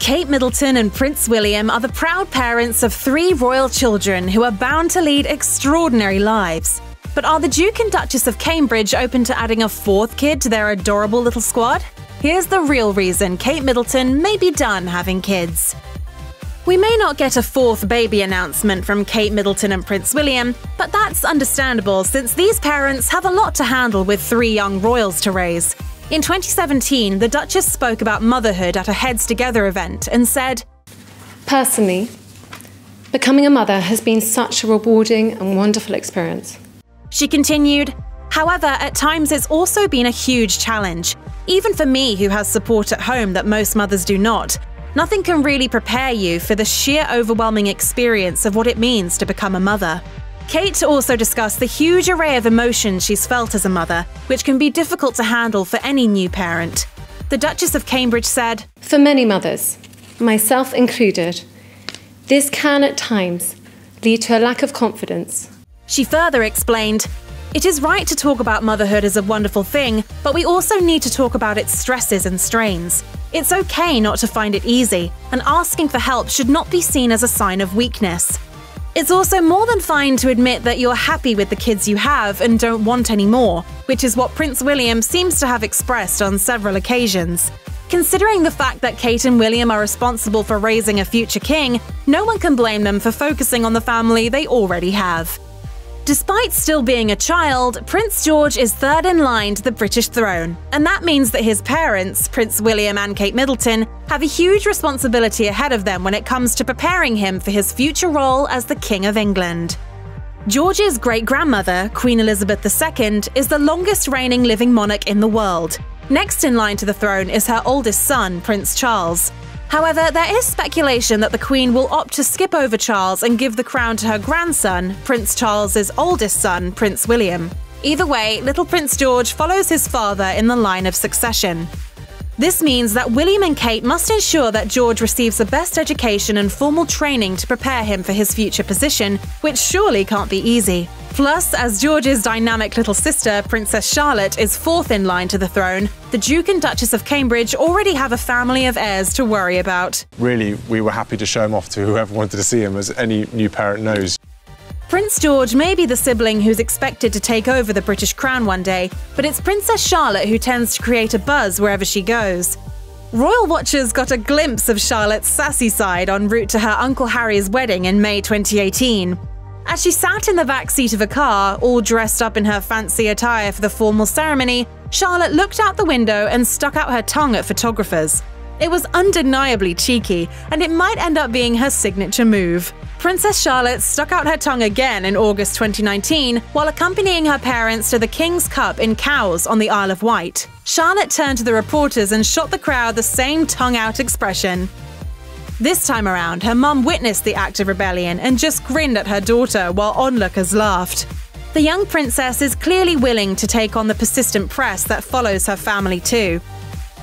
Kate Middleton and Prince William are the proud parents of 3 royal children who are bound to lead extraordinary lives. But are the Duke and Duchess of Cambridge open to adding a 4th kid to their adorable little squad? Here's the real reason Kate Middleton may be done having kids. We may not get a 4th baby announcement from Kate Middleton and Prince William, but that's understandable since these parents have a lot to handle with 3 young royals to raise. In 2017, the Duchess spoke about motherhood at a Heads Together event and said, "Personally, becoming a mother has been such a rewarding and wonderful experience." She continued, "However, at times it's also been a huge challenge. Even for me, who has support at home that most mothers do not, nothing can really prepare you for the sheer overwhelming experience of what it means to become a mother." Kate also discussed the huge array of emotions she's felt as a mother, which can be difficult to handle for any new parent. The Duchess of Cambridge said, "For many mothers, myself included, this can at times lead to a lack of confidence." She further explained, "It is right to talk about motherhood as a wonderful thing, but we also need to talk about its stresses and strains. It's okay not to find it easy, and asking for help should not be seen as a sign of weakness. It's also more than fine to admit that you're happy with the kids you have and don't want any more, which is what Prince William seems to have expressed on several occasions. Considering the fact that Kate and William are responsible for raising a future king, no one can blame them for focusing on the family they already have." Despite still being a child, Prince George is 3rd in line to the British throne, and that means that his parents, Prince William and Kate Middleton, have a huge responsibility ahead of them when it comes to preparing him for his future role as the King of England. George's great-grandmother, Queen Elizabeth II, is the longest reigning living monarch in the world. Next in line to the throne is her oldest son, Prince Charles. However, there is speculation that the Queen will opt to skip over Charles and give the crown to her grandson, Prince Charles's oldest son, Prince William. Either way, little Prince George follows his father in the line of succession. This means that William and Kate must ensure that George receives the best education and formal training to prepare him for his future position, which surely can't be easy. Plus, as George's dynamic little sister, Princess Charlotte, is 4th in line to the throne, the Duke and Duchess of Cambridge already have a family of heirs to worry about. Really, we were happy to show him off to whoever wanted to see him, as any new parent knows. Prince George may be the sibling who's expected to take over the British crown one day, but it's Princess Charlotte who tends to create a buzz wherever she goes. Royal watchers got a glimpse of Charlotte's sassy side en route to her Uncle Harry's wedding in May 2018. As she sat in the back seat of a car, all dressed up in her fancy attire for the formal ceremony, Charlotte looked out the window and stuck out her tongue at photographers. It was undeniably cheeky, and it might end up being her signature move. Princess Charlotte stuck out her tongue again in August 2019 while accompanying her parents to the King's Cup in Cowes on the Isle of Wight. Charlotte turned to the reporters and shot the crowd the same tongue-out expression. This time around, her mum witnessed the act of rebellion and just grinned at her daughter while onlookers laughed. The young princess is clearly willing to take on the persistent press that follows her family too.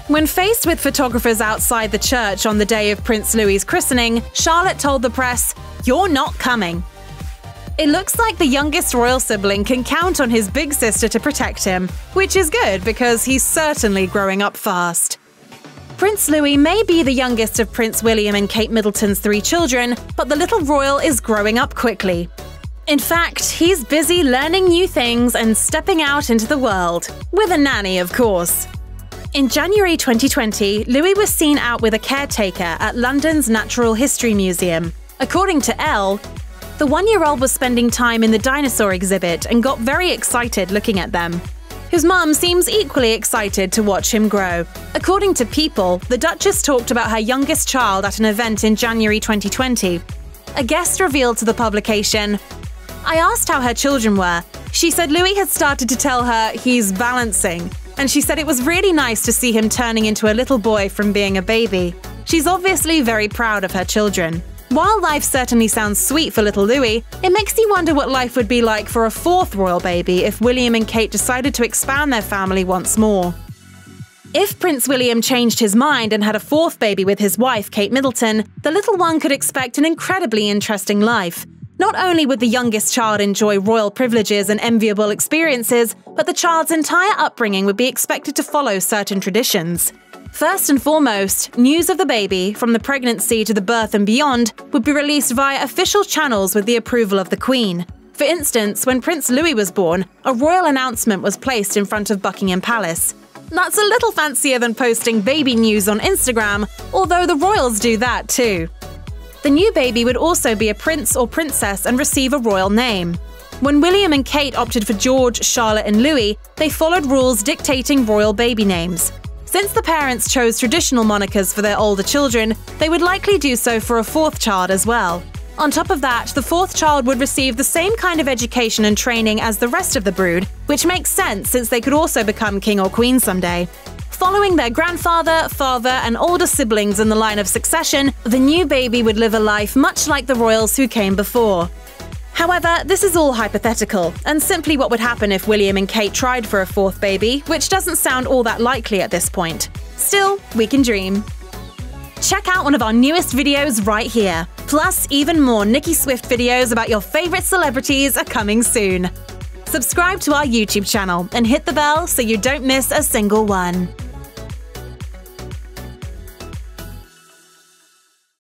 When faced with photographers outside the church on the day of Prince Louis's christening, Charlotte told the press, "You're not coming." It looks like the youngest royal sibling can count on his big sister to protect him, which is good because he's certainly growing up fast. Prince Louis may be the youngest of Prince William and Kate Middleton's 3 children, but the little royal is growing up quickly. In fact, he's busy learning new things and stepping out into the world. With a nanny, of course. In January 2020, Louis was seen out with a caretaker at London's Natural History Museum. According to Elle, the 1-year-old was spending time in the dinosaur exhibit and got very excited looking at them. His mum seems equally excited to watch him grow. According to People, the Duchess talked about her youngest child at an event in January 2020. A guest revealed to the publication, "I asked how her children were. She said Louis had started to tell her he's balancing. And she said it was really nice to see him turning into a little boy from being a baby. She's obviously very proud of her children." While life certainly sounds sweet for little Louis, it makes you wonder what life would be like for a 4th royal baby if William and Kate decided to expand their family once more. If Prince William changed his mind and had a 4th baby with his wife, Kate Middleton, the little one could expect an incredibly interesting life. Not only would the youngest child enjoy royal privileges and enviable experiences, but the child's entire upbringing would be expected to follow certain traditions. First and foremost, news of the baby, from the pregnancy to the birth and beyond, would be released via official channels with the approval of the Queen. For instance, when Prince Louis was born, a royal announcement was placed in front of Buckingham Palace. That's a little fancier than posting baby news on Instagram, although the royals do that too. The new baby would also be a prince or princess and receive a royal name. When William and Kate opted for George, Charlotte and Louis, they followed rules dictating royal baby names. Since the parents chose traditional monikers for their older children, they would likely do so for a fourth child as well. On top of that, the fourth child would receive the same kind of education and training as the rest of the brood, which makes sense since they could also become king or queen someday. Following their grandfather, father, and older siblings in the line of succession, the new baby would live a life much like the royals who came before. However, this is all hypothetical, and simply what would happen if William and Kate tried for a fourth baby, which doesn't sound all that likely at this point. Still, we can dream. Check out one of our newest videos right here. Plus, even more Nicki Swift videos about your favorite celebrities are coming soon. Subscribe to our YouTube channel and hit the bell so you don't miss a single one.